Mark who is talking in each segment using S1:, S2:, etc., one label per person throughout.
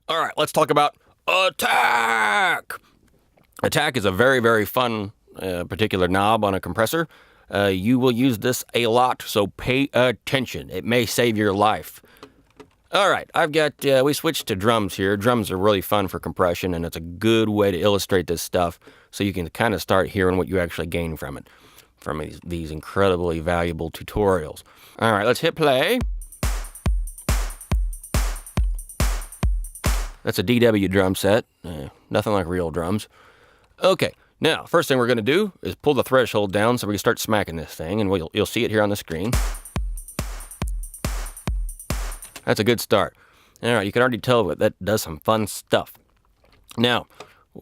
S1: All right, let's talk about attack. Attack is a very, very fun particular knob on a compressor. You will use this a lot, so pay attention. It may save your life. All right, we switched to drums here. Drums are really fun for compression, and it's a good way to illustrate this stuff so you can kind of start hearing what you actually gain from it, from these incredibly valuable tutorials. All right, let's hit play. That's a DW drum set. Nothing like real drums. Okay, now, first thing we're going to do is pull the threshold down so we can start smacking this thing, and you'll see it here on the screen. That's a good start. All right, you can already tell that does some fun stuff. Now,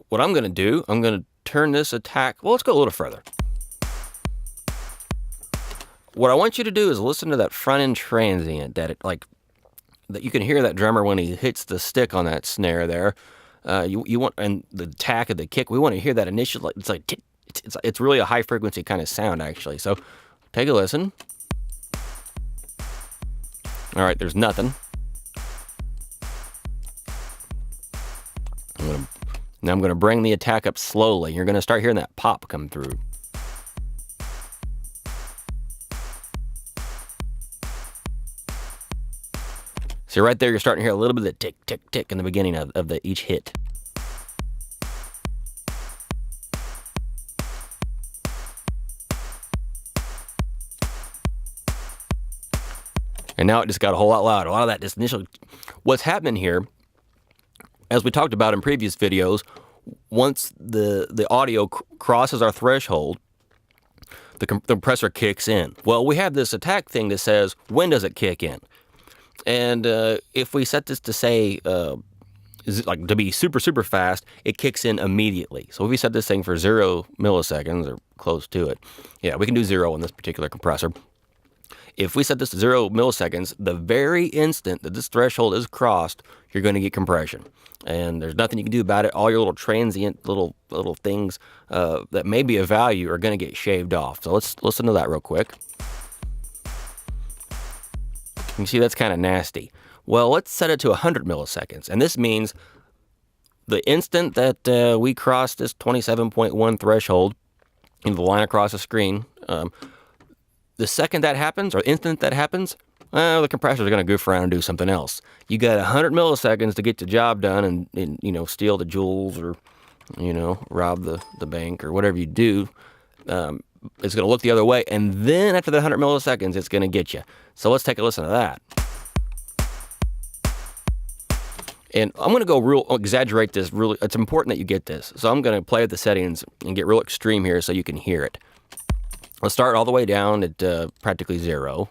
S1: what I'm going to do, I'm going to turn this attack, well, let's go a little further. What I want you to do is listen to that front end transient that you can hear that drummer when he hits the stick on that snare there. You want, and the attack of the kick, we want to hear that initial, it's really a high frequency kind of sound actually. So take a listen. All right, there's nothing. Now I'm going to bring the attack up slowly. You're going to start hearing that pop come through. So right there, you're starting to hear a little bit of the tick, tick, tick in the beginning of each hit. And now it just got a whole lot louder. A lot of that just initial. What's happening here, as we talked about in previous videos, once the audio crosses our threshold, the compressor kicks in. Well, we have this attack thing that says, when does it kick in? And if we set this to say, to be super, super fast, it kicks in immediately. So if we set this thing for 0 milliseconds or close to it, yeah, we can do 0 on this particular compressor. If we set this to 0 milliseconds, the very instant that this threshold is crossed, you're going to get compression. And there's nothing you can do about it. All your little transient little things that may be of value are going to get shaved off. So let's listen to that real quick. You see, that's kind of nasty. Well, let's set it to 100 milliseconds. And this means the instant that we cross this 27.1 threshold in the line across the screen, the second that happens, or instant that happens, the compressors are going to goof around and do something else. You got 100 milliseconds to get the job done and steal the jewels or, rob the bank or whatever you do. It's going to look the other way. And then after the 100 milliseconds, it's going to get you. So let's take a listen to that. And I'm going to go exaggerate this really. It's important that you get this. So I'm going to play with the settings and get real extreme here so you can hear it. Let's start all the way down at practically 0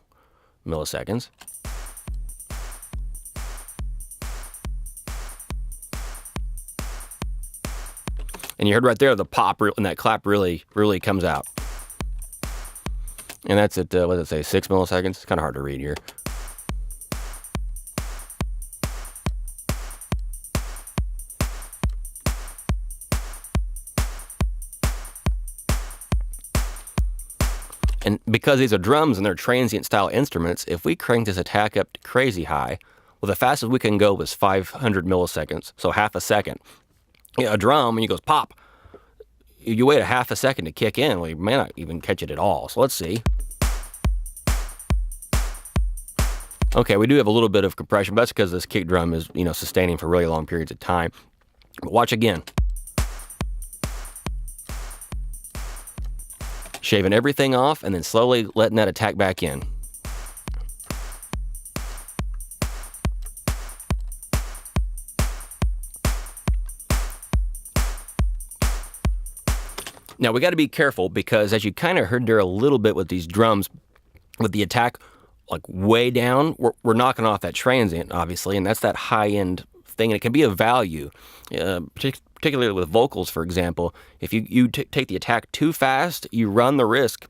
S1: milliseconds. And you heard right there the pop and that clap really, really comes out. And that's at, what does it say, 6 milliseconds? It's kind of hard to read here. And because these are drums and they're transient style instruments, if we crank this attack up to crazy high, well, the fastest we can go is 500 milliseconds, so half a second. A drum, when you goes pop, you wait a half a second to kick in, well, you may not even catch it at all. So let's see. Okay, we do have a little bit of compression, but that's because this kick drum is, sustaining for really long periods of time. But watch again. Shaving everything off and then slowly letting that attack back in. Now, we got to be careful because, as you kind of heard there a little bit with these drums, with the attack way down, we're knocking off that transient, obviously, and that's that high-end thing, and it can be of value, particularly with vocals, for example. If you take the attack too fast, you run the risk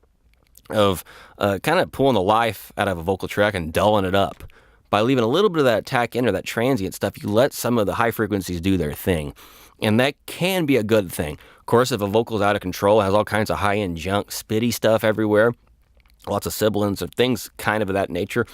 S1: of kind of pulling the life out of a vocal track and dulling it up. By leaving a little bit of that attack in or that transient stuff, you let some of the high frequencies do their thing. And that can be a good thing. Of course, if a vocal's out of control, has all kinds of high-end junk, spitty stuff everywhere, lots of sibilants or things kind of that nature,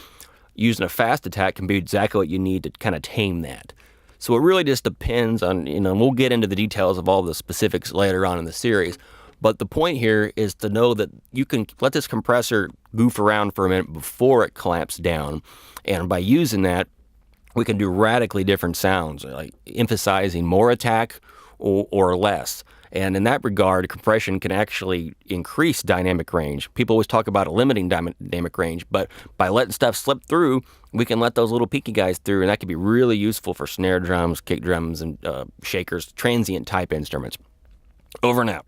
S1: using a fast attack can be exactly what you need to kind of tame that. So it really just depends on, and we'll get into the details of all the specifics later on in the series. But the point here is to know that you can let this compressor goof around for a minute before it clamps down. And by using that, we can do radically different sounds, like emphasizing more attack or less. And in that regard, compression can actually increase dynamic range. People always talk about limiting dynamic range, but by letting stuff slip through, we can let those little peaky guys through, and that can be really useful for snare drums, kick drums, and shakers, transient type instruments. Over and out.